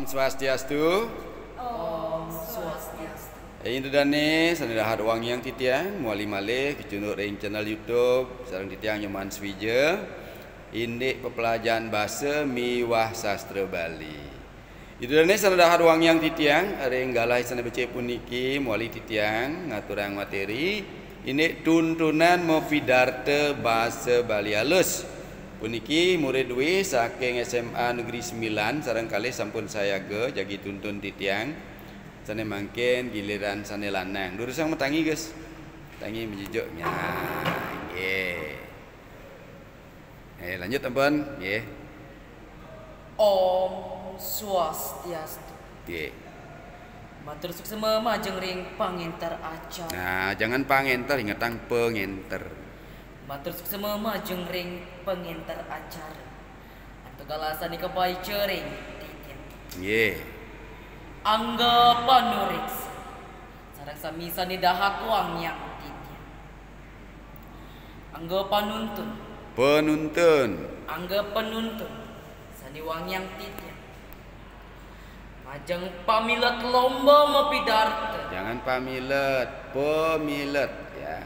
Swastiastu. Om Swastiastu. Ini dane sanadahat wang yang titiang muali malih kecunuk ring channel YouTube sareng titiang nyoman swija indik pepelajaran bahasa miwah sastra Bali. Itu dane sanadahat wang yang titiang ring galah sana becik puniki muali titiang ngaturang materi ini tuntunan mofidarta bahasa Bali halus. Puniki murid dwi saking SMA Negeri 9 sareng kali sampun saya ge jagi tuntun titiang sane mangkin giliran sane lanang durusang metangi guys tangi menjejoknya nggih lanjut ampun nggih Om Swastiastu. nggih Matur suksema majeng ring pangenter acara. nah jangan pangenter ingetang pengenter Matur suksema majeng ring pengenter acara. Atau galasan ikapai cering titian. nggih Angga panurix. Sareng samisa ni dahak wang yang titian. Angga panuntun. penuntun Angga penuntun. Sani wang yang titian. Majeng pamilat lomba mopidarta. jangan pamilet pemilet ya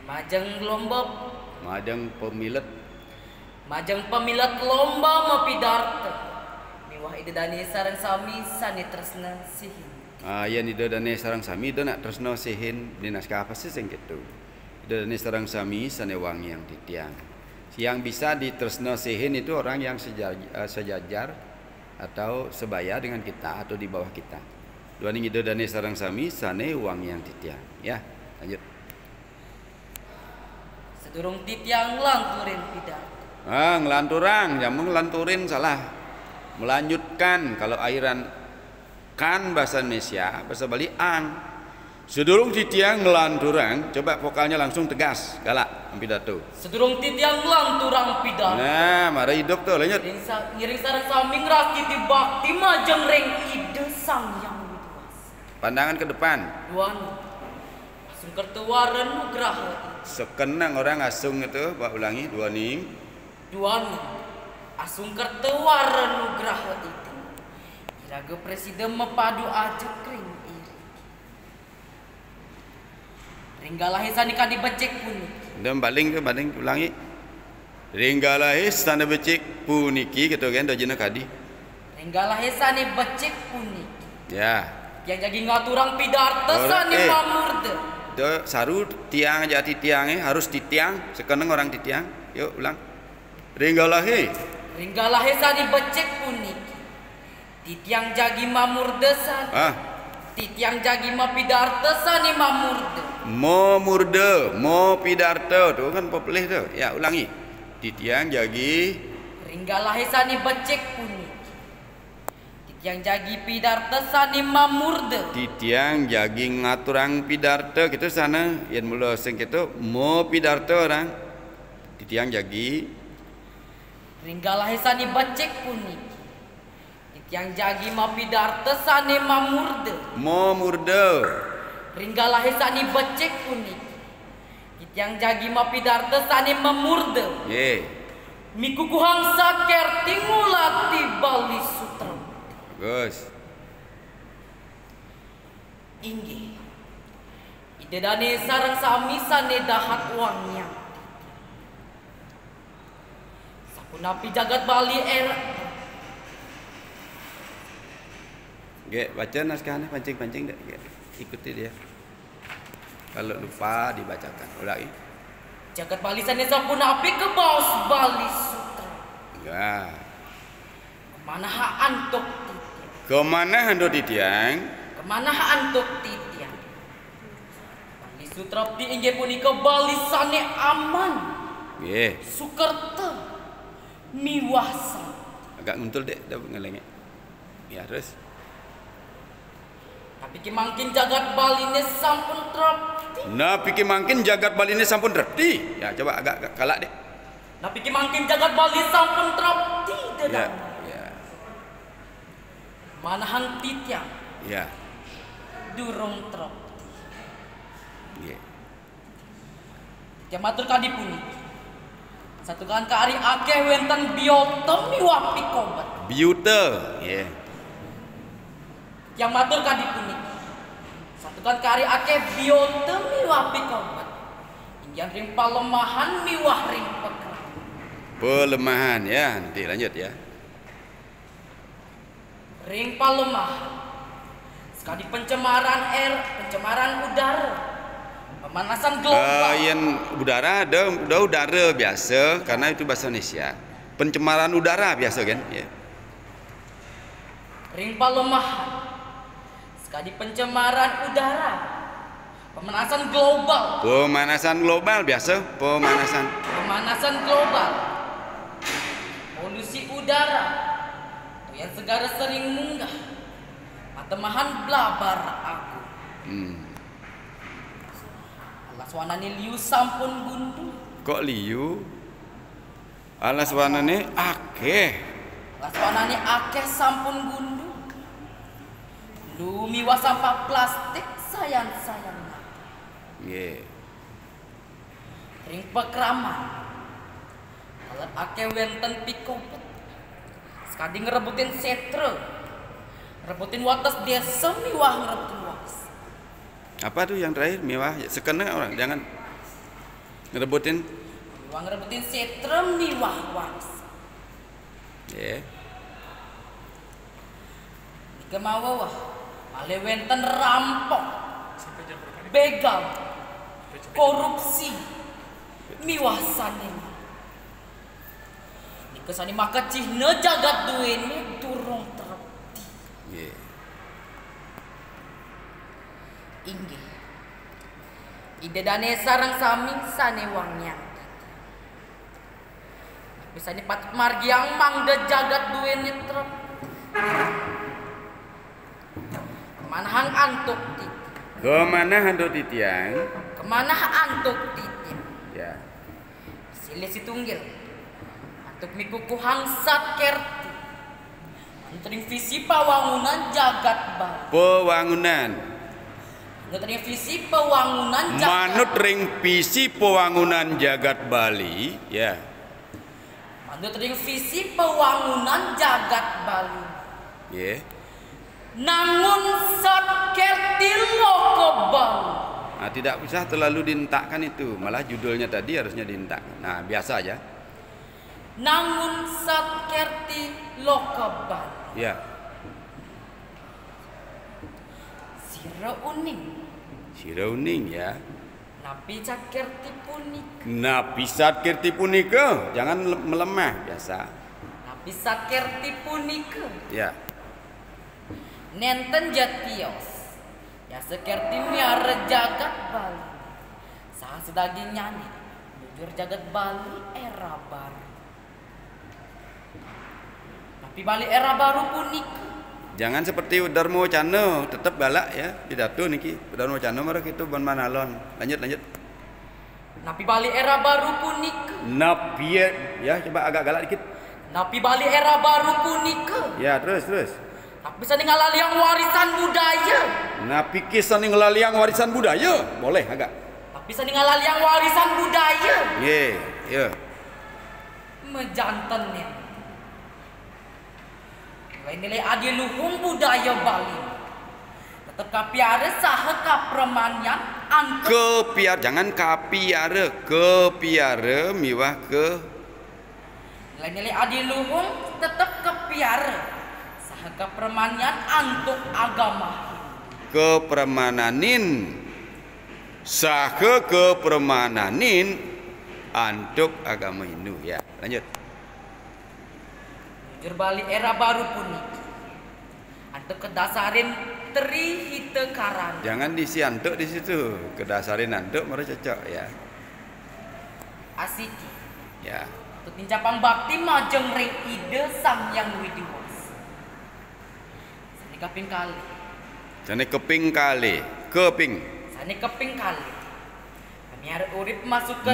Majeng lomba madang pemilet Majeng pamilat lomba mopidarta. Miwah ide dani sareng sami sani tresna sihin. ya ni dane sarang sami do nak tresno sihin di naskah apa sih sing kitu dane sarang sami sane wang yang titiang yang bisa ditresno sihin itu orang yang sejajar atau sebaya dengan kita atau di bawah kita dua ning ide dane sarang sami sane wang yang titiang ya lanjut Sedurung titiang langkurin pidato. ngelanturang jamu ngelanturin salah melanjutkan kalau airan kan bahasa Indonesia bahasa Bali ang sedurung titiang ngelanturang coba vokalnya langsung tegas galak pidato Sedurung titiang langturang pidato. nah mari hidup tuh lanjut Ngiring sareng sami ngrakiti bakti majeng ring ide sang yang widuas. pandangan ke depan Duan asung kertuwaran nugraha. sekenang orang asung itu Pak ulangi dua ning Duan asung kertuwaran nugraha itu. Iraga presiden mepadu ajek ring iri. Ringgalahi sani kadi becek puni. dan baling ulangi ringgalahi sana becik puniki gitu kan dojina kadi Ringgalahi sani becek puni. ya Yang jadi ngaturang pidarta Boleh, sani mamurde. do saru tiang jati tiangnya harus ditiang sekenang orang ditiang yuk ulang ringgalahi Ringgalahi sani becek puni. Titiang jagi mamurde sani. Titiang jagi mapidarta sani mamurde. mo murde mo pidarto tuh kan populeh tuh ya ulangi titiang jagi Ringgalahi sani becek puni. Titiang jagi pidarta sani mamurde. titiang jagi ngaturang pidarto gitu sana yang mula sing gitu mo pidarto orang titiang jagi Ringgalahi sani becek puni. Titiang jagi mapidarta sani mamurde. mo murde Ringgalahi sani becek puni. Titiang jagi mapidarta sani mamurde. ye Mikukuhang saker tingulati Bali Sutra. Gus Inggi ide dane sareng sami sane dahat wangnya. Sapunapi jagat Bali era. ge baca naskahnya pancing-pancing deh ge. Ikuti dia kalau lupa dibacakan ulangi Jagat Bali sane sapunapi ke baus Bali Sutra. ya Kemana ha antuk titiang. kemana hando titiang Kemana ha antuk titiang. Bali Sutra ti inggih punika Bali sane aman. ge Sukerta miwasa. agak nguntul deh dah ngelengek ya terus Tapi kimangkin jagat Bali ne sampun tropti. nah pikir mungkin jagat Bali ini sampun terti ya coba agak kalak deh Tapi kimangkin jagat Bali sampun tropti ya dedang. ya Manahan titiang ya durung tropti. ge Jamatur kadi puniki. Satu kan ka ari akeh wenten biota miwah pikobat. biute ya yang matur kadi puniki. Satukan kari akeh bionte miwah pikomet. Inggian ring palemahan miwah ring pekrama. Pelemahan ya, nanti lanjut ya. Ring palemahan. Sekali pencemaran air, pencemaran udara, pemanasan global. Yang udara ada udara biasa karena itu bahasa Indonesia. Pencemaran udara biasa kan? Ya. Ring palemahan. Sekali pencemaran udara, pemanasan global. Pemanasan global biasa, pemanasan. Pemanasan global. Polusi udara. Yang segara sering munggah. Matemahan blabar aku. Alas wanani liu sampun gundu. Kok liu? Alas warnane akeh. Alas wanani akeh sampun gundu. Lu miwa sampah plastik sayang-sayang. Nggih. Ring pekraman. Alat akeh wenten pikopet. Sekadi ngerebutin setre. Rebutin wates desa miwah ngerebutin wates. Apa tuh yang terakhir mewah? Sekena orang jangan ngerebutin. Miwah ngerebutin setre miwah wates. Ya. Kemawa wah. Male wenten rampok. Begal. Korupsi. Miwah sanin. Nikesani maka cihne jagat duweni durung terepti. Yeah. Inggih. Ide dane sarang sami sane wangnya. Bisa patut margi yang mangda jagat duweni terepti. Kemanahan antuk titi. Kemana hantu titiang? Kemana antuk titi. Ya. Silih si tunggil. Antuk mikukuhang sakerti. Antering visi pawangunan jagat bal. Pewangunan. Antering visi pewangunan jagat. Manut ring visi pewangunan jagat Bali, ya. Manut ring visi pewangunan jagat Bali. Ya. Namun sakerti lokobal. Nah, tidak usah terlalu dihentakkan itu, malah judulnya tadi harusnya dihentak. Nah, biasa aja. Namun sakerti lokobal. Ya. Sira uning. Sira uning ya. Napi sakerti punik. Nah, pisat kirti punika, jangan melemah biasa. Napi sakerti punika. Ya. Nenten jatios. Ya sekerti miara jagat Bali. Saha sedaging nyanyi. Jujur jagat Bali era baru. Tapi Bali era baru punika. Jangan seperti Udarmo Cano, tetap galak ya pidato niki. Udarmo Cano marah itu bon manalon. Lanjut. Napi Bali era baru punika. Napi ya coba agak galak dikit. Napi Bali era baru punika. Ya, terus. Tapi bisa ningali yang warisan budaya. Napi kisah ning laliang warisan budaya, boleh agak. Tapi bisa ningali yang warisan budaya. Ye. Mejantennya. Nilai adi luhung budaya Bali. Tetap kapiara saha kapremanyan angke. Jangan kepiara miwah ke. Nilai adi luhung tetap kepiara. Saha kapremanyan antuk agama. Kepermananin saha kepermananin antuk agama Hindu ya. Lanjut. Jujur Bali era baru punik. Antuk kedasarin teri hite karang. Jangan diisi antuk di situ. Kedasarin antuk mara cocok ya. Asiki. Ya. Untuk mencapang bakti majeng ring ide sang yang widiwas. Sani keping kali. Sane keping kali. Sani keping kali. Memiara urip masuk ke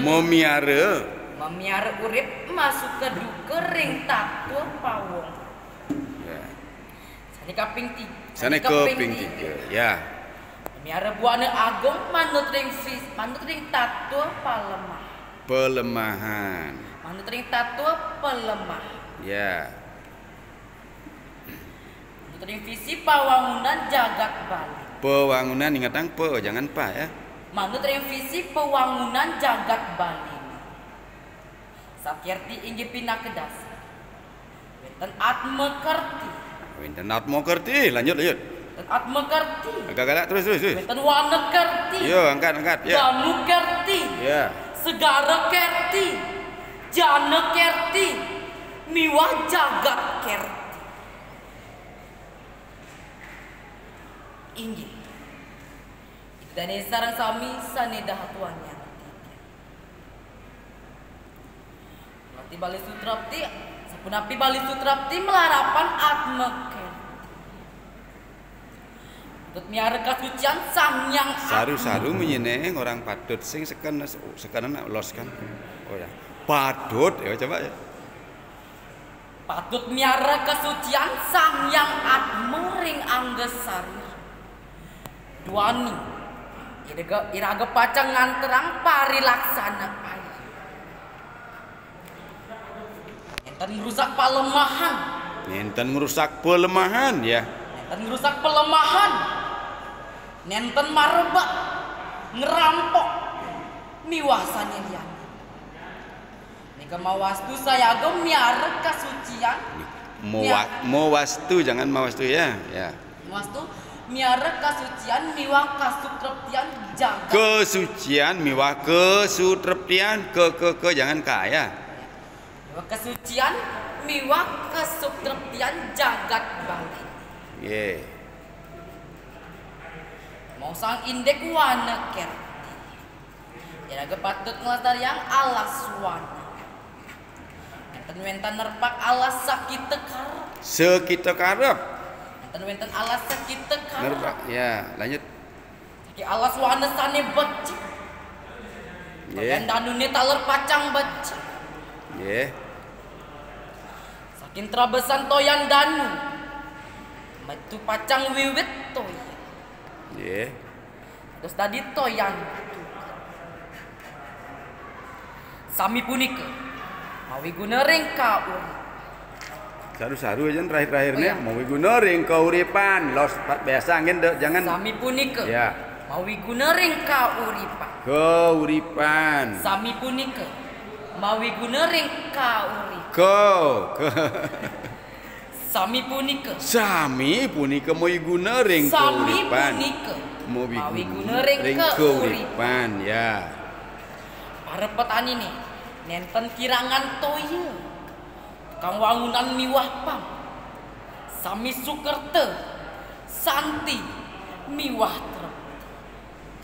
Memiara urip masuk ke duke ring tato pawong. Ya. Sani keping tiga. Ya. Memiara buana agung manut ring tato Pelemahan. Manut ring tato pelemah. Ya. Manut Manut revisi pembangunan jagat Bali. Pembangunan ingatang jangan pa ya. Manut revisi pembangunan jagat Bali. Sakyarti inggih pinakedas. Wenten atmekerti. Wenten atmekerti, lanjut. Wenten atmekerti. Agak-agak terus. Wenten wanekerti. Yo, angkat ya. Danukerti. Ya. Segara kerti. Jana kerti. Miwah jagat kerti. Inggih. Dane sareng sami sanedah tuannya. Mati Bali Sutrapti, sapunapi Bali Sutrapti melarapan atmeken. Tut miara kasucian sang yang Saru-saru menyeneng orang padut sing sekarang loskan. Oh ya. Padut ya coba ya. Patut miara kesucian sang yang atmering anggesari. Duani iraga pacang nganterang parilaksana air. Enten merusak pelemahan. Nenten merusak pelemahan ya. Nenten merusak pelemahan. Nenten marebak ngerampok miwasane lian. Nika mawastu saya agak miara kesucian. Mawastu jangan mawastu ya. Mawastu miara kasucian miwah kasutreptian jagat. Kesucian miwah kesutreptian ke jangan kaya. Miwah kesucian miwah kesutreptian jagat Bali. Yeah. Mau sang indek wana kerti. Iraga patut ngelestariang alas wana. Enten nerpak alas sakit tekar. Sekita karep. Wenten alas sakit tekar. Ya, lanjut. Ki alas wana sane becik. Bagian danune taler pacang becik. Saking trabesan toyan danu. Metu pacang wiwit toy. Terus tadi toyan. Sami punika. Mawi guna rengka urip. Saru-saru aja terakhir-terakhirnya mau guna ring kauripan los biasa angin jangan sami punika ya mau guna ring kauripan sami punika mau guna ring kauripan sami punika mau guna ring kauripan mau guna ring kauripan ya para petani nih nenten kirangan toya kang wangunan miwah pam sami sukerte santi miwah trep.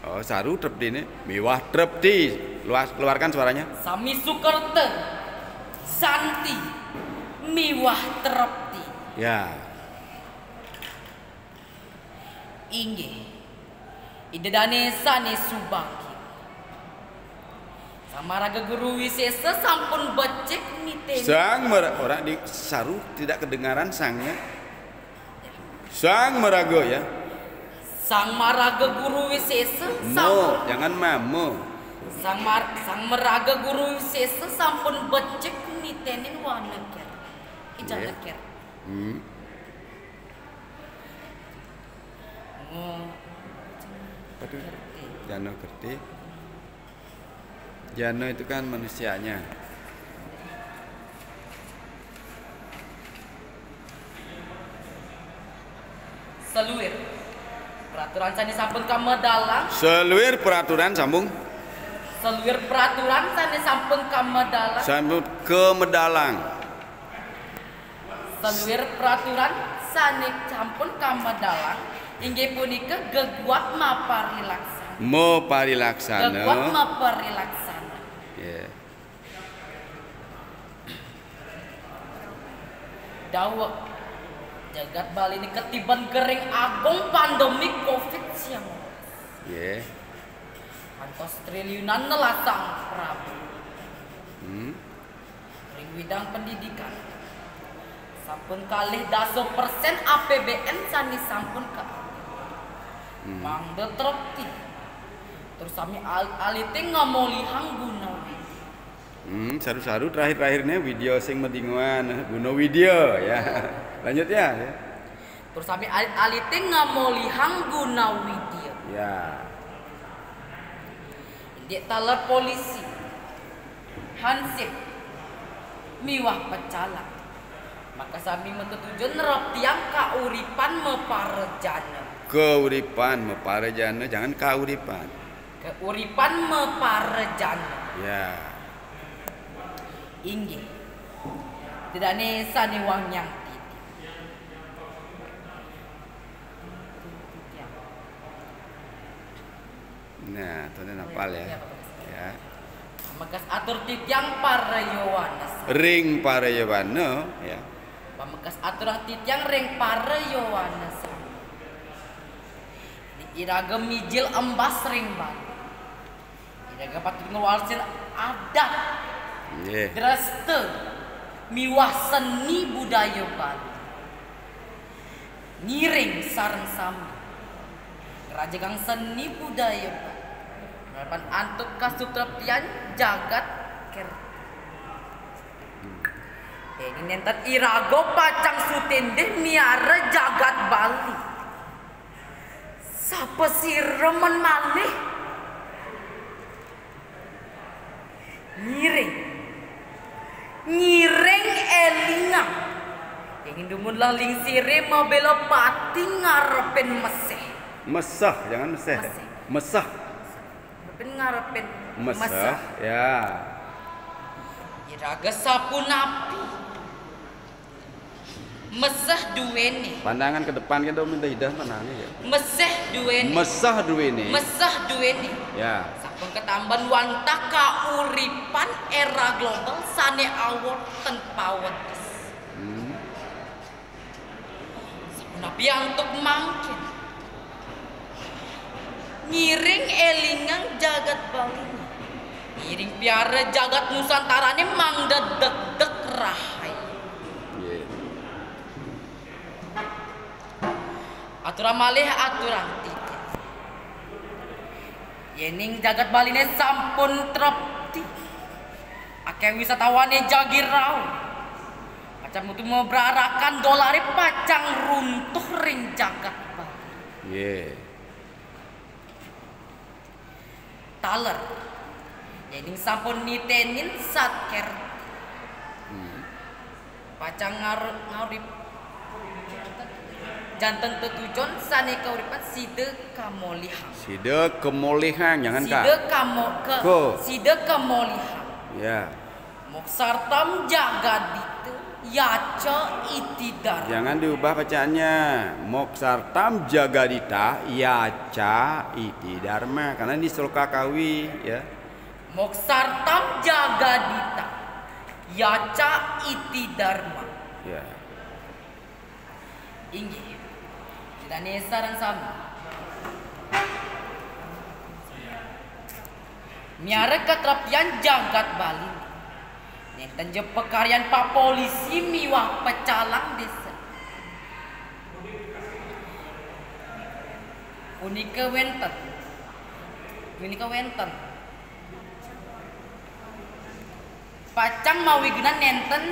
Oh saru trep ini miwah trep di keluarkan suaranya sami sukerte santi miwah trepti ya inggih idedane sane subaki Samaraga guru wisesa sampun becek niteni. Sang orang di saru tidak kedengaran sangnya. Sang meraga ya. Sang maraga guru wisesa sampun. Jangan mamo. Sang meraga guru wisesa sampun becek nitenin waneker. Ijaneker. Jano kerti. Jano itu kan manusianya. Seluir peraturan sani sampun kamedalang. Seluir peraturan sambung. Seluir peraturan sani sampun kamedalang. Sampun kemedalang. Seluir peraturan sani sampun kamedalang. Inggih punika geguak maparilaksana. Maparilaksana. Geguak maparilaksana. Yeah. Dawek jagat Bali ini ketiban kering agung pandemi COVID-19. Yeah. Kantos triliunan nelasang Prabu. Ring bidang pendidikan. Sampun kalih 10% APBN sani sampun ka. Mangde tropti. Terus kami alite ngamolihang Gunawi. Saru-saru terakhir-terakhirnya video sing medinguan Gunawidio ya. Lanjut ya. Terus kami alite ngamolihang Gunawidya. Ya. Dia talar polisi. Hansip miwah pecalang. Maka sami metutujon nerap tiang kauripan meparejana. Keuripan meparejana, jangan kauripan. Keuripan meparejana. Ya. Inggih. Tidak nesa ni wang yang titi. Nah, itu napal ya. Ya. Makas atur titiang parayowanas. Ring parayawana, ya. Pamakas atur ang titiang ring parayowanas. Iraga mijil embas ring bal. Iraga patut ngawalsin adat. Yeah. Dreste miwah seni budaya Bali. Ngiring sareng sami. Rajagang seni budaya Bali. Harapan antuk kasutrapian jagat ker. Ini nentat irago pacang sutende miara jagat Bali. Sapa si remen malih? Ngiring elingang. Ingin dumun laling sire mau belo pati ngarepen meseh. Mesah, jangan meseh. Mesah. Ngarepin Mesah, ya. Iraga sapu napi. Mesah duweni. Pandangan ke depan kita minta hidah pandangan ya. Meseh duweni. Mesah duweni. Mesah duweni. Ya. Sampun ketamban wanta kauripan era global sane awor tanpa wedes. Sapu napi untuk mangkin. Ngiring elingang jagat Bali. Ngiring piara jagat Nusantara ini mang dedek rahai. Yeah. Aturan malih aturan titik. Yening jagat Bali ini sampun trepti. Akeh wisatawan jagirau. Macam itu mau berarakan dolari pacang runtuh ring jagat Bali. Yeah. Taler. Jadi sampun nitenin satker. Pacang ngarip. Janten tetujon sane kauripan side kamolihang. Side kemolihan, jangan kak. Side kamolihang. Ya. Moksartam jagadite yaca itidar. Jangan diubah bacaannya. Moksartam jagadita yaca iti dharma, karena ini sloka kawi ya. Moksartam jagadita yaca iti dharma. Ya. Inggih. Tidak sareng sami. Miara ketrapian jagat Bali. Nenten je pekaryan Pak Polisi miwah pecalang desa. Unika wenten. Pacang mawigna nenten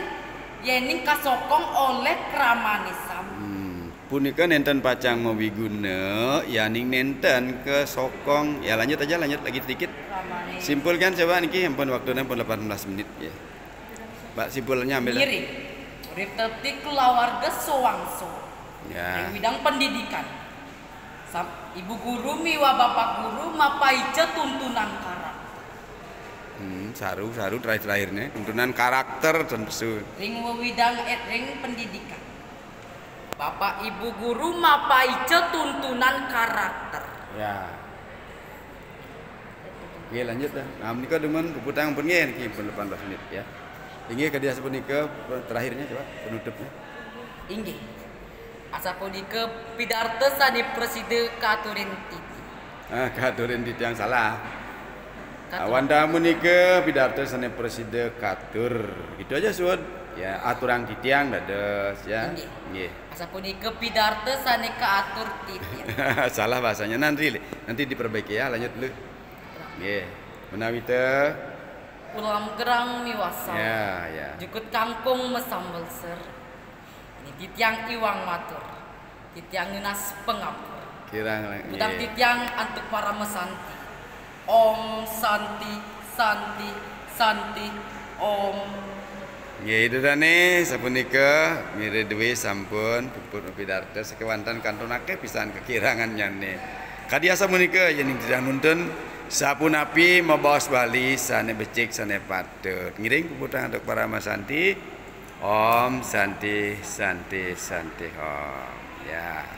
yening kasokong oleh kramanisam. Punika nenten pacang mawiguna, yaning nenten ke sokong. Ya lanjut lagi sedikit. Simpulkan coba niki ampun waktunya ampun 18 menit ya. Pak simpulnya ambil. Ngiring. Urip tepti keluarga sowangso. Ya. Di bidang pendidikan. Ibu guru miwa bapak guru mapaice tuntunan karakter. Saru terakhirnya tuntunan karakter tentu. Ring widang ring pendidikan. Bapak ibu guru mapaice tuntunan karakter. Ya. Oke lanjut dah. Nah menikah demen puputang pun niki 18 menit ya. Inggih ke dia sepunika terakhirnya coba penutupnya. Inggih. Asapunika pidarto sani presiden katurin titi. Katurin titi yang salah. Wanda menikah pidarto sani presiden katur. Gitu aja suud. Ya aturan titiang dados ya. Inggih. Asapunika pidarto sani kaatur titi. Salah bahasanya nanti diperbaiki ya lanjut dulu. Nggih. Menawi teh ulam gerang miwasa. Ya. Jukut kangkung mesambel ser. Ini titiang iwang matur. titiang ninas pengampun. Kirang Budang titiang untuk para mesanti. Om Santi Santi Santi Om. Nggih itu dane sapunika mire dewe sampun puput pidarta sekewanten kantonake pisan kekirangan nyane. Kadiasa menika yen tidak nuntun sapunapi mabaos Bali sane becik sane patut. Ngiring puputan untuk para masanti. Om Santi Santi Santi Om. Ya.